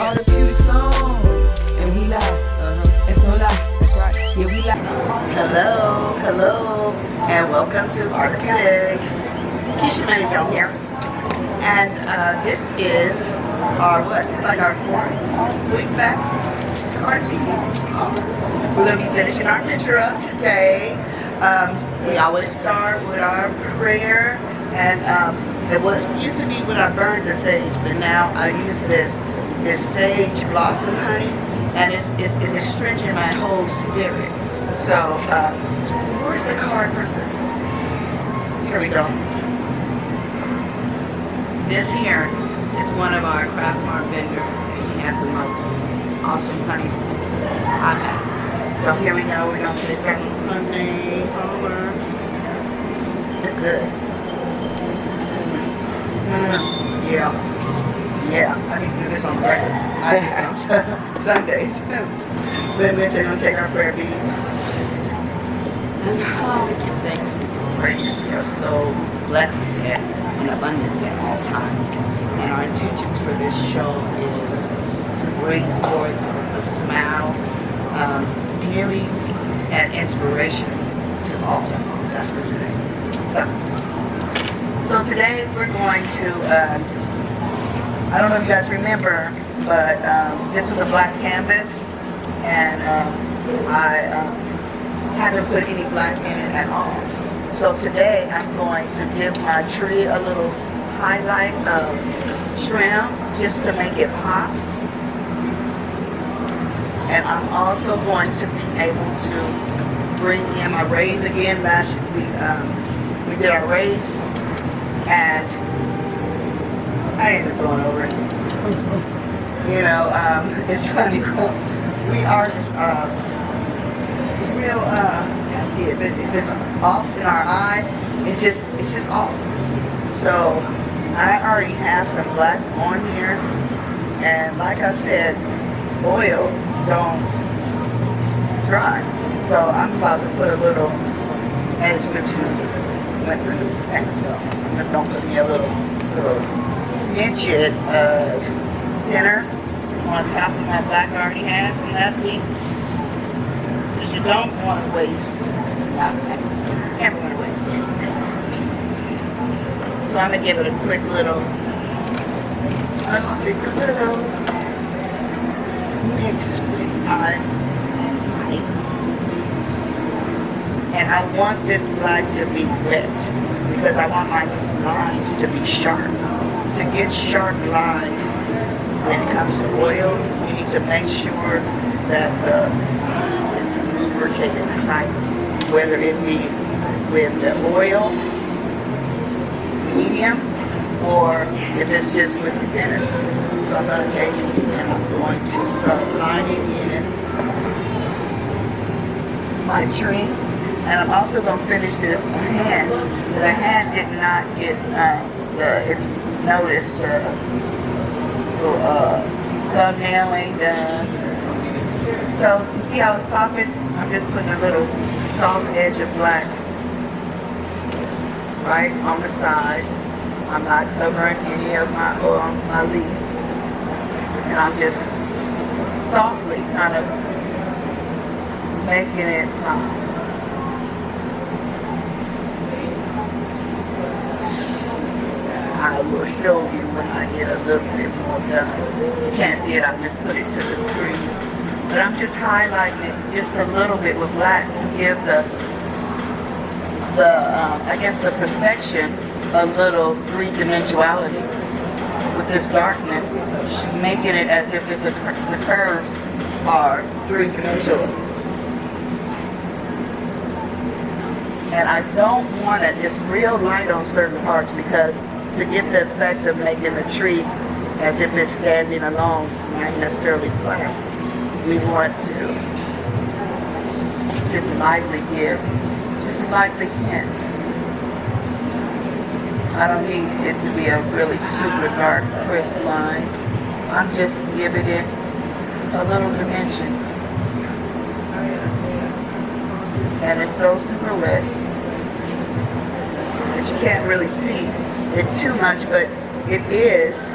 Artapeutic song, and we live. It's no lie. That's right. Yeah, we live. Hello, hello, and welcome to Artapeutic. Keisha Manijean here, and this is our It's like our fourth week back to Artapeutic. We're gonna be finishing our picture up today. We always start with our prayer, and it used to be when I burned the sage, but now I use this sage blossom honey, and it's astringent my whole spirit. So, where's the card person? Here we go. This here is one of our craft mart vendors. He has the most awesome honeys I've had. So here we go. We're going to this honey over. It's good. Yeah, I need to do this on the record. I do on Sundays. Then we're going to take our prayer beads. And we give thanks and praise. We are so blessed and in abundance at all times. And our intentions for this show is to bring forth a smile, beauty, and inspiration to all. That's for today. So today we're going to, I don't know if you guys remember, but this was a black canvas, and I haven't put any black in it at all. So today I'm going to give my tree a little highlight of trim just to make it pop. And I'm also going to be able to bring in my rays again. Last week we did our rays, and I ended up going over it. You know, it's funny. We artists real testy. If it's off in our eye, it's just off. So I already have some black on here, and like I said, oil don't dry. So I'm about to put a little, and it's good to went through the pack, so I'm gonna put me a little smidge of thinner on top of my black I already had from last week. You don't want to waste. Never want to waste anything. So I'm gonna give it a quick little mix with my honey. And I want this black to be wet because I want my lines to be sharp. To get sharp lines when it comes to oil, you need to make sure that it's lubricated right, whether it be with the oil, medium, or if it's just with the thinner. So I'm going to take it and I'm going to start lining in my tree. And I'm also going to finish this hand. The hand did not get, if you notice, the thumbnail ain't done. So you see how it's popping? I'm just putting a little soft edge of black right on the sides. I'm not covering any of my leaf. And I'm just softly kind of making it pop. I will show you when I get a little bit more done. You can't see it, I just put it to the screen. But I'm just highlighting it just a little bit with black to give I guess the perfection a little three-dimensionality with this darkness, making it as if the curves are three-dimensional. And I don't want it, it's real light on certain parts because to get the effect of making the tree as if it's standing alone, not necessarily flat. We want to just lightly give, just lightly hints. I don't need it to be a really super dark, crisp line. I'm just giving it a little dimension. And it's so super wet that you can't really see it too much, but it is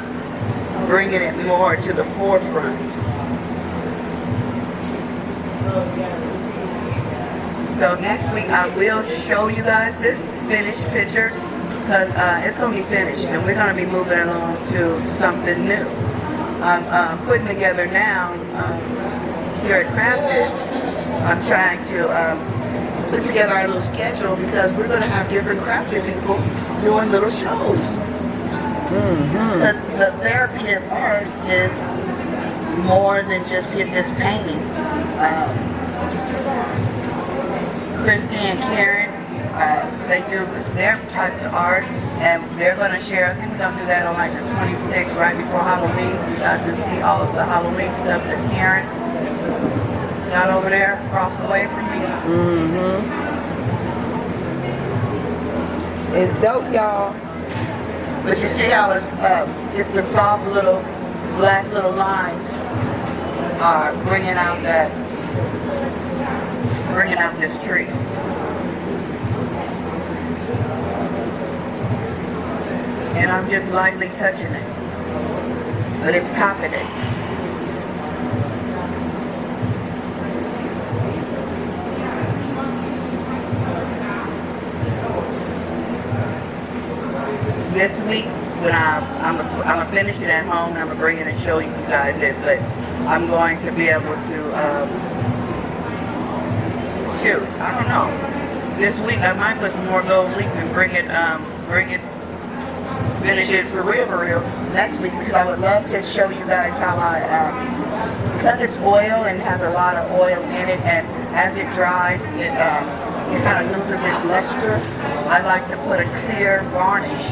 bringing it more to the forefront. So next week I will show you guys this finished picture because it's going to be finished and we're going to be moving along to something new. I'm putting together now here at Crafted. I'm trying to put together our little schedule because we're going to have different crafted people doing little shows. Because the therapy of art is more than just this painting. Christy and Karen, they do their types of art, and they're going to share. I think we're going to do that on like the 26th, right before Halloween. You guys can see all of the Halloween stuff that Karen got over there across the way from me. It's dope, y'all. But you see how it's just the soft little black little lines are bringing out this tree. And I'm just lightly touching it, but it's popping it. This week, when I'm gonna finish it at home, and I'm gonna bring it and show you guys it. But I'm going to be able to shoot. I don't know. This week I might put some more gold leaf and finish it for real next week because I would love to show you guys how I because it's oil and has a lot of oil in it, and as it dries, it kind of loses its luster. I like to put a clear varnish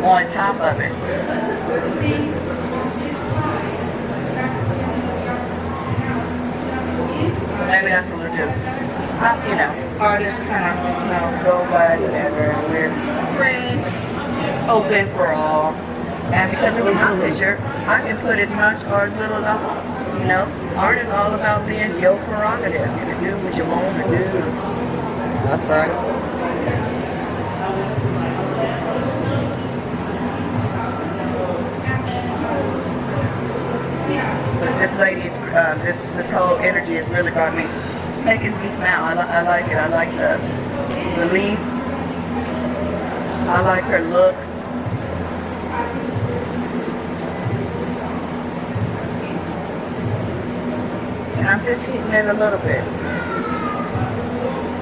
on top of it. Maybe that's what we'll do. You know, artists kind of, go by whatever. We're free, open for all. And because of my picture, I can put as much or as little as I want. You know, art is all about being your prerogative. You can do what you want to do. That's right. But this lady, this whole energy has really got me, making me smile. I like it. I like the leaf. I like her look. And I'm just heating it a little bit,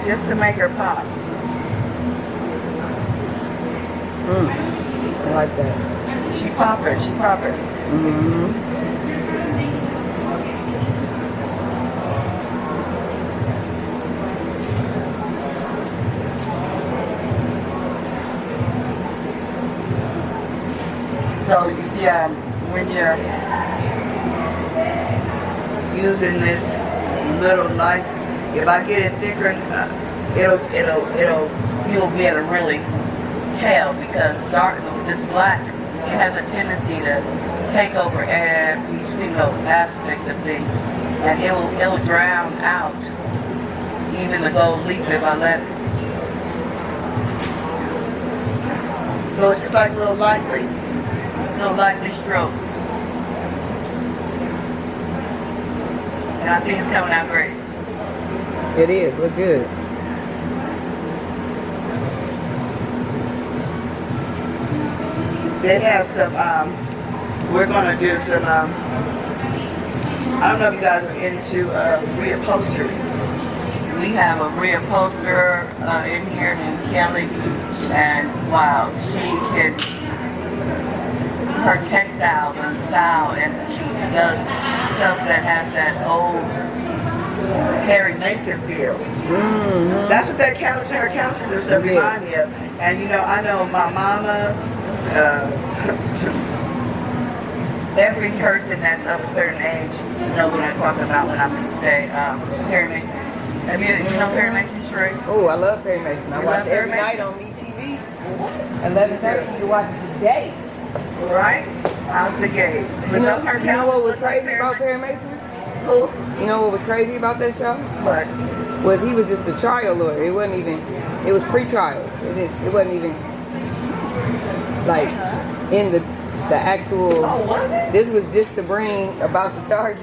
just to make her pop. I like that. She popping. She popping. So you see, when you're using this little light, if I get it thicker, you'll be able to really tell because this black, it has a tendency to take over every single aspect of things, and it will drown out even the gold leaf if I let it. So it's just like little lightly strokes. And I think it's coming out great. It is. Look good. They have some, we're going to do some, I don't know if you guys are into reupholstery. We have a reupholsterer in here named Kelly, and wow, she can, her textiles and style, and she does stuff that has that old Perry Mason feel. That's what that couch and her couches and stuff remind me of. And you know, I know my mama, every person that's of a certain age know what I'm talking about when I say Perry Mason. Have you know Perry Mason, Sheree? Oh, I love Perry Mason. I watch every night on MeTV. 11:30. You can watch it today. Right? Out the gate. You know what was crazy about Perry Mason? Who? You know what was crazy about that show? What? Was he was just a trial lawyer. It wasn't even, it was pre-trial. It wasn't even like in the The actual. Oh, was it? This was just to bring about the charges.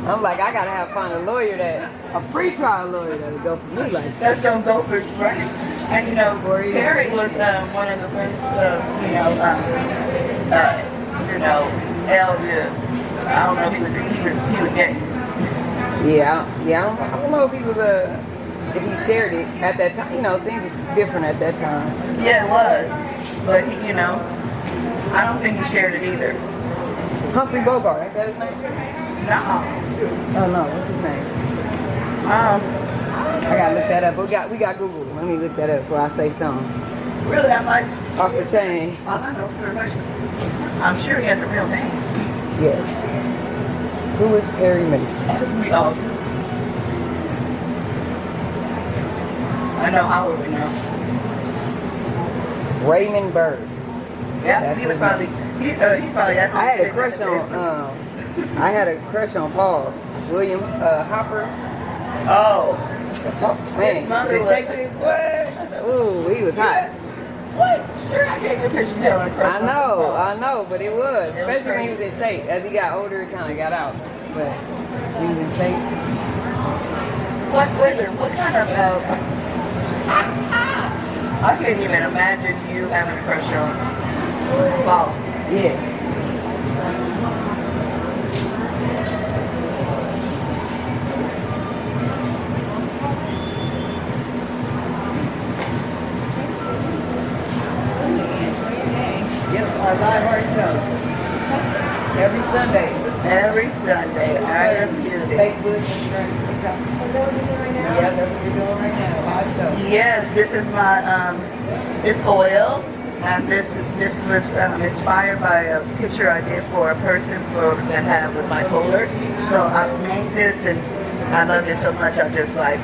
I'm like, I gotta find a lawyer a pre-trial lawyer that would go for me like that. That's gonna go for right. And you know, Perry was one of the first, elder. I don't know if he was gay. Yeah, I don't know if he was if he shared it at that time. You know, things was different at that time. Yeah, it was. But I don't think he shared it either. Humphrey Bogart, ain't that his name? No. Oh no, what's his name? I gotta look that up. We got Google. Let me look that up before I say something. Really, I'm like off the chain. I don't know very much. I'm sure he has a real name. Yes. Who is Perry Mason? That's me also. I know Howard would know. Raymond Bird. Yeah, That's he was his probably he's probably I had a crush on Paul William Hopper. Oh. Man, detective. What? Ooh, he was hot. What? Sure, I can't get a picture of him. I know, but it was. Especially when he was in shape. As he got older, he kind of got out. But he was in shape. What kind of I can't even imagine you having a crush on Paul. Yeah. Yep, our live art show. Every Sunday. Every Sunday, Artapeutic. Facebook, Instagram, TikTok. Yeah, that's what we're doing right now. Live show. Yes, this is my it's oil, and this was inspired by a picture I did for a person that was bipolar. So I made this, and I loved it so much. I'm just like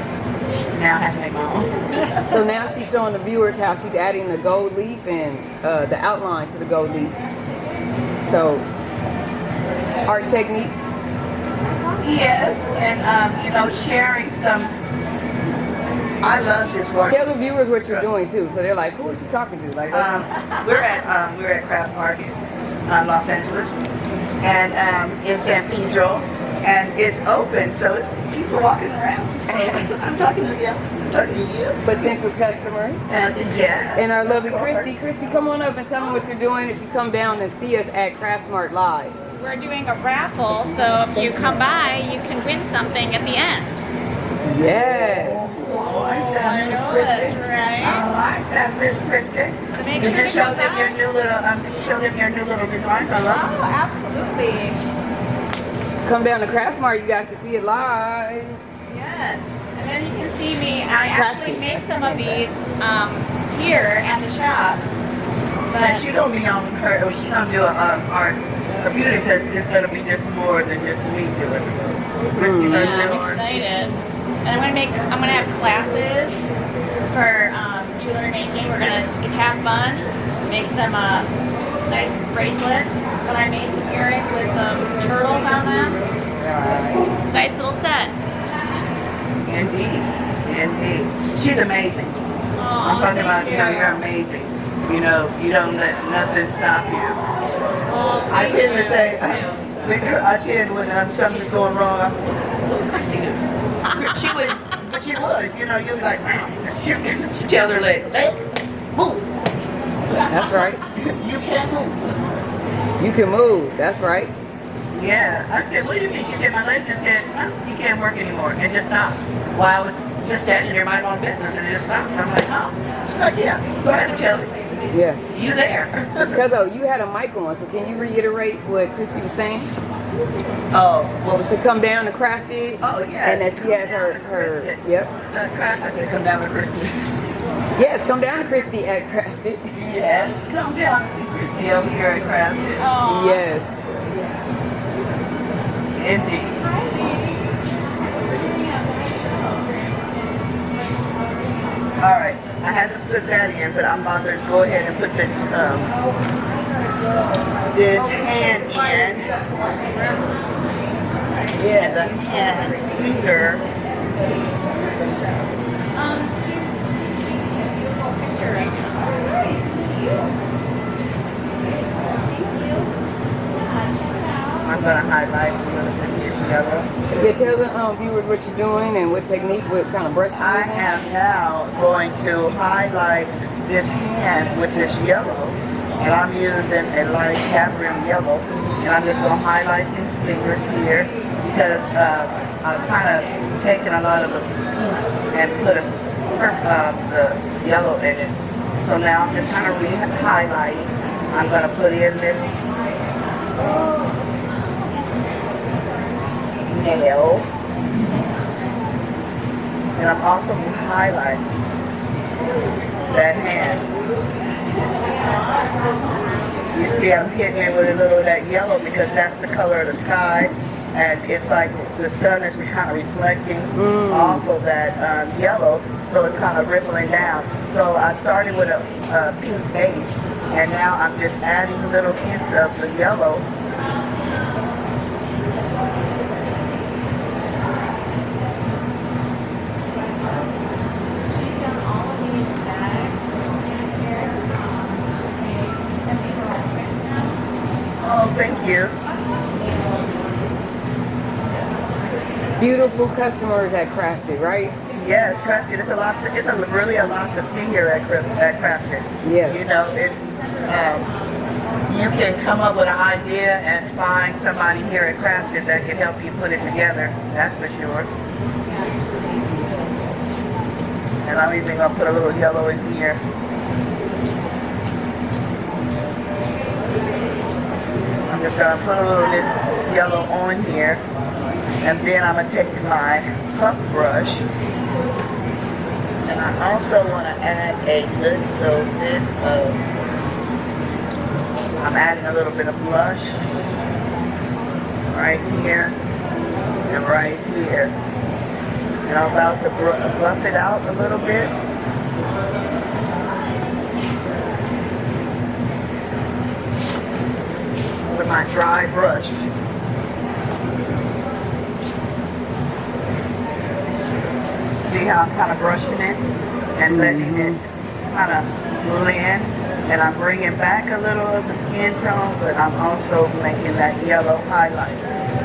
now have to make my own. So now she's showing the viewers how she's adding the gold leaf and the outline to the gold leaf. So art techniques. Yes, and sharing some. I love just watching. Tell the viewers what you're doing too, so they're like, "Who is she talking to?" Like, we're at Craft Market, Los Angeles, and in San Pedro, and it's open, so it's people walking around. I'm talking to them. I'm talking to you. Potential customers. Yeah. And our lovely Christy. Christy, come on up and tell them what you're doing if you come down and see us at Craftsmart Live. We're doing a raffle, so if you come by, you can win something at the end. Yes. I know that's right. I like that, Miss Christy. So make Did sure you to show come them your by. new little? You show them your new little designs. I love Oh, absolutely. Come down to Craftsmart, you guys can see it live. Yes. And then you can see me. I actually make some of these here at the shop. But she gonna be on her. She gonna do art. A beauty because it's gonna be just more than just me doing it. Christy does Yeah, it I'm art. excited. And I'm gonna have classes for jewelry making. We're gonna just have fun, make some nice bracelets. But I made some earrings with some turtles on them. It's a nice little set. Indeed. She's amazing. Oh, I'm talking about, thank you're amazing. You don't let nothing stop you. Oh, I thank tend to you. say, when something's going wrong, what would Christy do? But she would, you'd be like, she tells her leg, move. That's right. You can't move. You can move. That's right. Yeah. I said, what do you mean? She said, my legs just said, you can't work anymore. And just stopped. While I was just standing there minding my own business and it just stopped. And I'm like, oh. She's like, yeah. So I had to tell her, Yeah. you there. Because you had a mic on, so can you reiterate what Christy was saying? Oh, what was To come down to craft it. Oh, yes. And that she has her yep. I said, come down with Christy. Yes, come down to Christy at Craft It. Yes, come down and see Christy over here at Craft It. Aw. Yes. Indeed. All right, I had to put that in, but I'm about to go ahead and put this hand in. Yeah, the hand finger. I'm gonna highlight a little bit here yellow. Yeah, tell the viewers what you're doing and what technique, what kind of brush you're I using. am now going to highlight this hand with this yellow, and I'm using a light cat rim yellow, and I'm just gonna highlight these fingers here because I've kind of taken a lot of the pink and put the yellow in it. So now I'm just kind of re-highlighting. I'm gonna put in this nail, and I'm also highlighting that hand. You see I'm hitting it with a little of that yellow because that's the color of the sky, and it's like the sun is kind of reflecting off of that yellow, so it's kind of rippling down. So I started with a pink base, and now I'm just adding little hints of the yellow. Oh, thank you. Beautiful customers at Crafted, right? Yes, Crafted. It's really a lot to see here at Crafted. Yes. You know, it's you can come up with an idea and find somebody here at Crafted that can help you put it together. That's for sure. And I'm even gonna put a little yellow in here. I'm just gonna put a little of this yellow on here, and then I'm gonna take my puff brush, and I also want to add a little bit of, I'm adding a little bit of blush right here and right here, and I'm about to buff it out a little bit. With my dry brush. See how I'm kind of brushing it and letting it kind of blend, and I'm bringing back a little of the skin tone, but I'm also making that yellow highlight.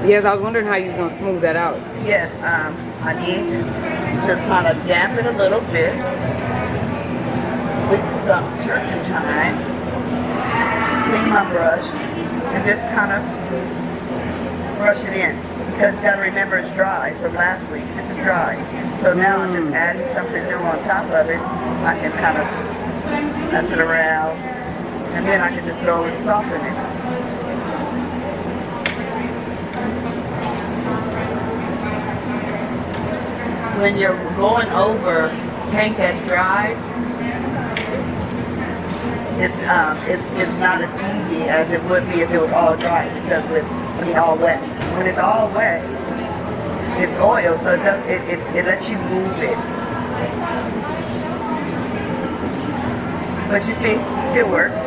Yes, I was wondering how you was gonna smooth that out. Yes, I need to kind of dampen a little bit with some turpentine. Clean my brush and just kind of brush it in, because you got to remember it's dry from last week. This is dry. So now I'm just adding something new on top of it. I can kind of mess it around, and then I can just go and soften it. When you're going over paint that's dry, it's not as easy as it would be if it was all dry, because all wet. When it's all wet, it's oil, so it lets you move it. But you see, it still works.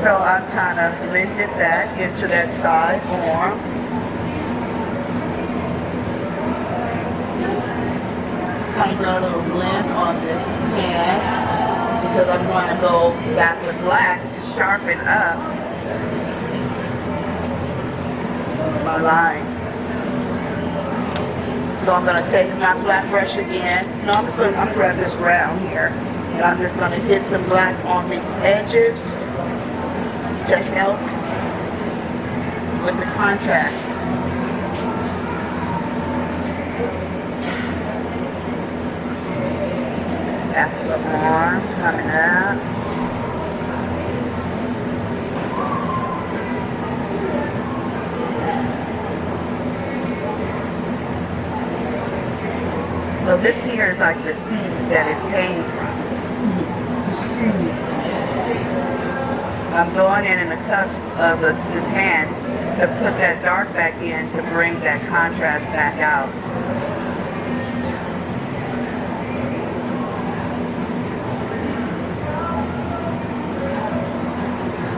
So I've kind of blended that into that side form. Kind of got a little blend on this pan, because I'm going to go back with black to sharpen up my lines. So I'm going to take my black brush again. No, I'm going to grab this round here, and I'm just going to hit some black on these edges to help with the contrast. That's the arm coming out. So this here is like the seed that it came from. I'm going in the cusp of this hand to put that dark back in to bring that contrast back out.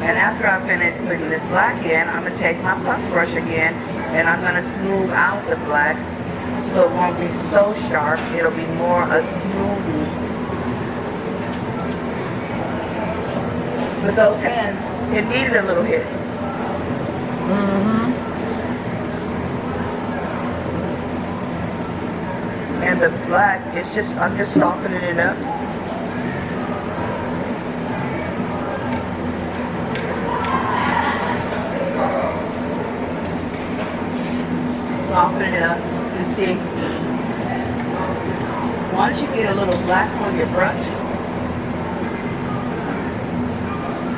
And after I finish putting this black in, I'm going to take my puff brush again, and I'm going to smooth out the black so it won't be so sharp. It'll be more a smoothing. with those hands, it needed a little hit. And the black, it's just, I'm just softening it up. Softening it up. You see, once you get a little black on your brush,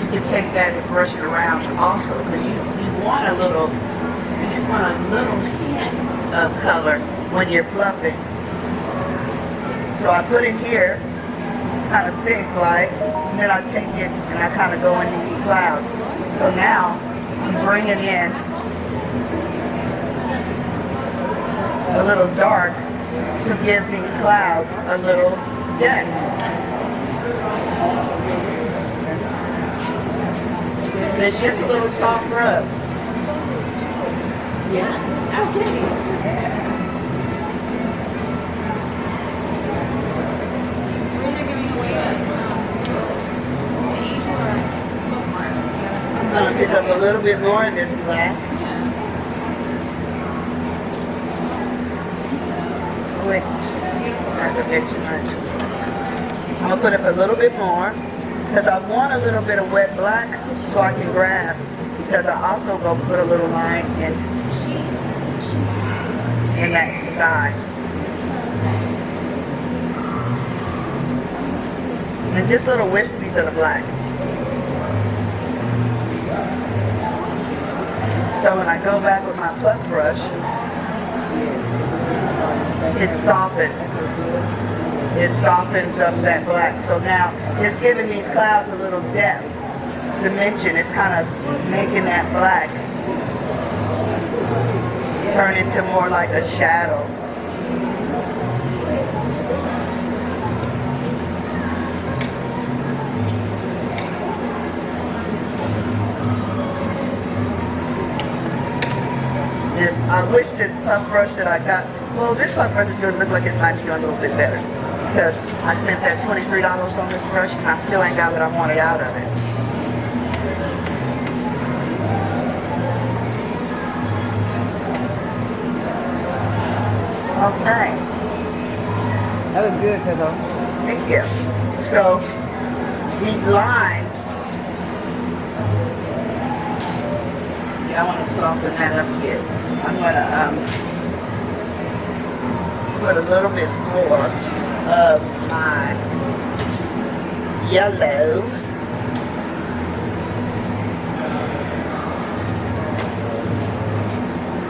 you can take that and brush it around also, because you want a little, you just want a little hint of color when you're fluffing. So I put it here, kind of thick like, and then I take it and I kind of go into these clouds. So now I'm bringing in a little dark to give these clouds a little depth. And it's just a little soft rub. Yes, absolutely. I'm going to pick up a little bit more of this black. Wait, that's a bit too much. I'm going to put up a little bit more because I want a little bit of wet black so I can grab, because I also go put a little line in that sky. And just little wispies of the black. So when I go back with my pluck brush, it softens. It softens up that black. So now it's giving these clouds a little depth, dimension. It's kind of making that black turn into more like a shadow. I wish this puff brush that I got, well, this puff brush is going to look like it might be doing a little bit better, because I spent that $23 on this brush and I still ain't got what I wanted out of it. Okay. That was good, Coco. Thank you. So, these lines, see, I want to soften that up a bit. I'm going to put a little bit more of my yellow.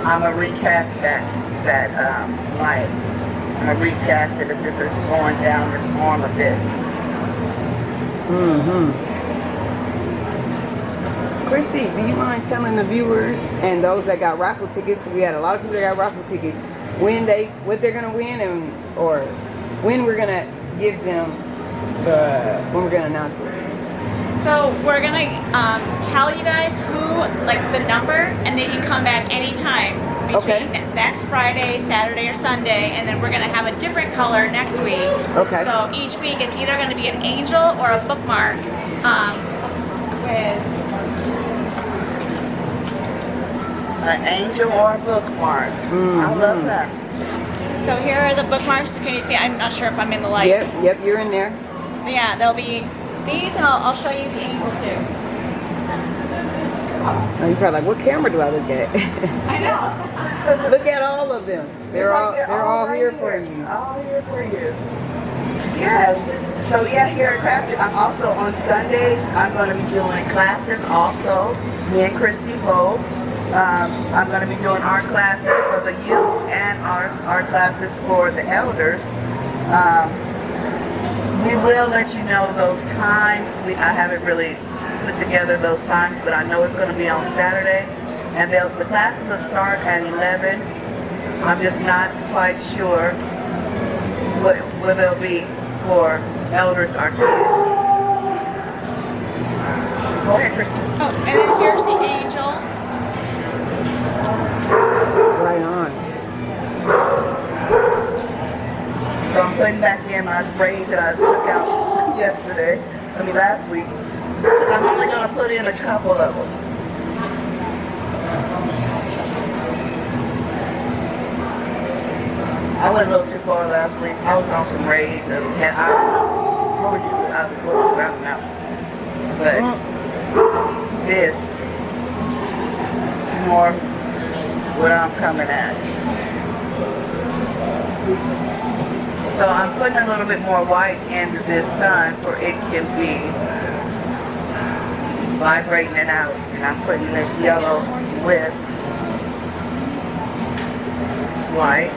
I'm going to recast that light. I'm going to recast it as it's going down this arm a bit. Christy, do you mind telling the viewers and those that got raffle tickets, because we had a lot of people that got raffle tickets, what they're gonna win, and or when we're gonna give them when we're gonna announce it? So we're gonna tell you guys who, like the number, and they can come back anytime between next Friday, Saturday, or Sunday, and then we're gonna have a different color next week. Okay. So each week it's either gonna be an angel or a bookmark with an angel or a bookmark. I love that. So here are the bookmarks. Can you see? I'm not sure if I'm in the light. Yep, you're in there. But yeah, there'll be these, and I'll show you the angel too. Oh, you're probably like, what camera do I look at? I know. Look at all of them. They're all right here for you. All here for you. Yes. So yeah, here at Crafted, I'm also on Sundays. I'm going to be doing classes also. Me and Christy both. I'm going to be doing art classes for the youth and art classes for the elders. We will let you know those times. I haven't really put together those times, but I know it's going to be on Saturday. And the classes will start at 11. I'm just not quite sure what they'll be for elders or kids. Go ahead, Kristen. Oh, and then here's the angel. Right on. So I'm putting back in my braids that I took out last week. I'm only going to put in a couple of them. I went a little too far last week. I was on some rays and I told you I was going around now. But this is more what I'm coming at. So I'm putting a little bit more white into this sun for it can be vibrating it out. And I'm putting this yellow with white.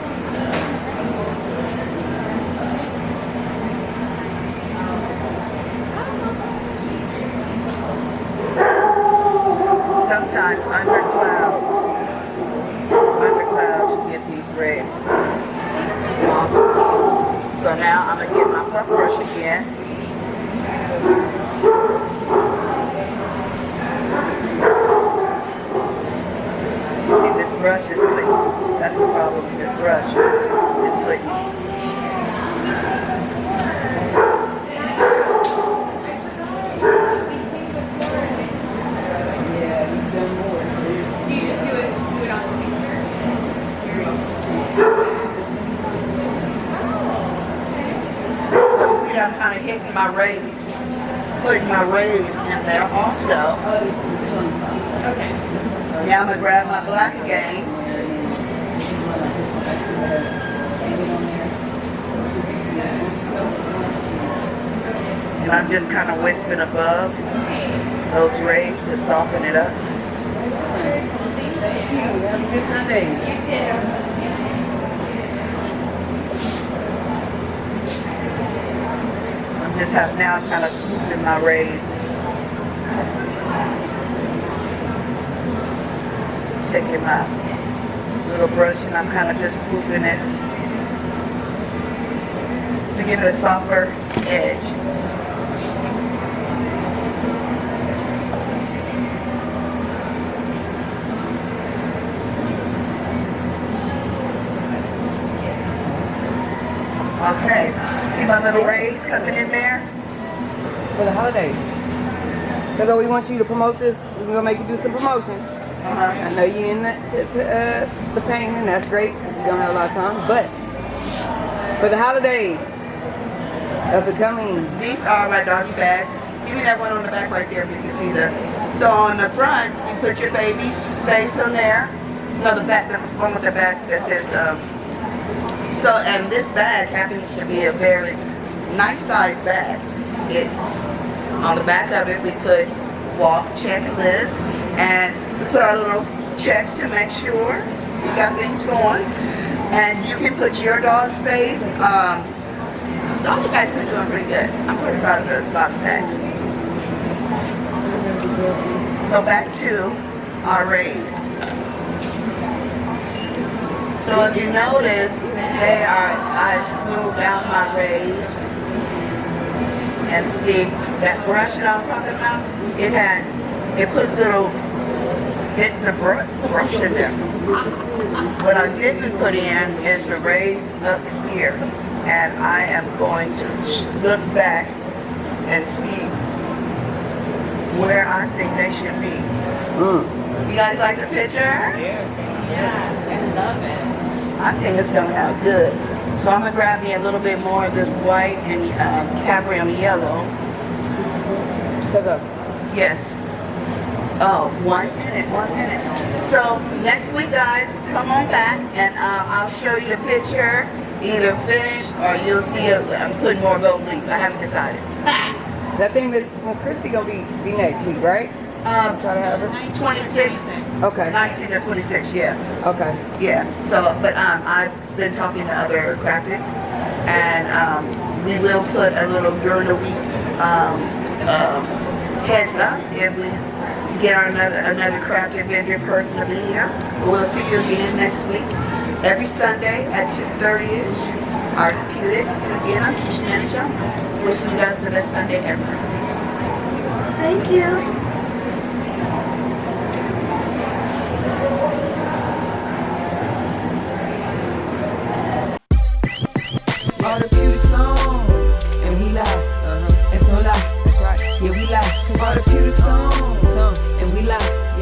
Sometimes under clouds you get these rays. Awesome. So now I'm going to get my puff brush again. And this brush is flicky. That's the problem with this brush. It's flicky. I'm kind of hitting my rays, putting my rays in there also. Okay. Now I'm going to grab my black again. And I'm just kind of wisping above those rays to soften it up. Have a good Sunday. You too. Just have now kind of swooping my rays. Taking my little brush and I'm kind of just swooping it to give it a softer edge. Okay, see my little rays coming in there? For the holidays. Because we want you to promote this. We're going to make you do some promotion. I know you're in the pain, and that's great. You don't have a lot of time. But for the holidays of becoming... These are my doggy bags. Give me that one on the back right there if you can see the... So on the front, you put your baby's face on there. No, the back, the one with the back that says... So, and this bag happens to be a very nice size bag. On the back of it, we put walk checklist, and we put our little checks to make sure we got things going. And you can put your dog's face. Doggy bag's been doing pretty good. I'm pretty proud of the doggy bags. So back to our rays. So if you notice, I've smoothed out my rays. And see, that brush that I was talking about, it puts little bits of brush in there. What I didn't put in is the rays up here. And I am going to look back and see where I think they should be. You guys like the picture? Yes, I love it. I think it's coming out good. So I'm going to grab me a little bit more of this white and Cabrium yellow. Yes. Oh, 1 minute, 1 minute. So next week, guys, come on back and I'll show you the picture, either finished or you'll see I'm putting more gold leaf. I haven't decided. That thing that was Christy gonna be next week, right? Try to have her. 26. Okay. 19 to 26, yeah. Okay. Yeah. So, but I've been talking to other graphic, and we will put a little during the week heads up if we get our another craft vendor person to be here. We'll see you again next week, every Sunday at 2:30ish. Artapeutic. And again, I'm Keisha Manijean. Wishing you guys the best Sunday ever. Thank you.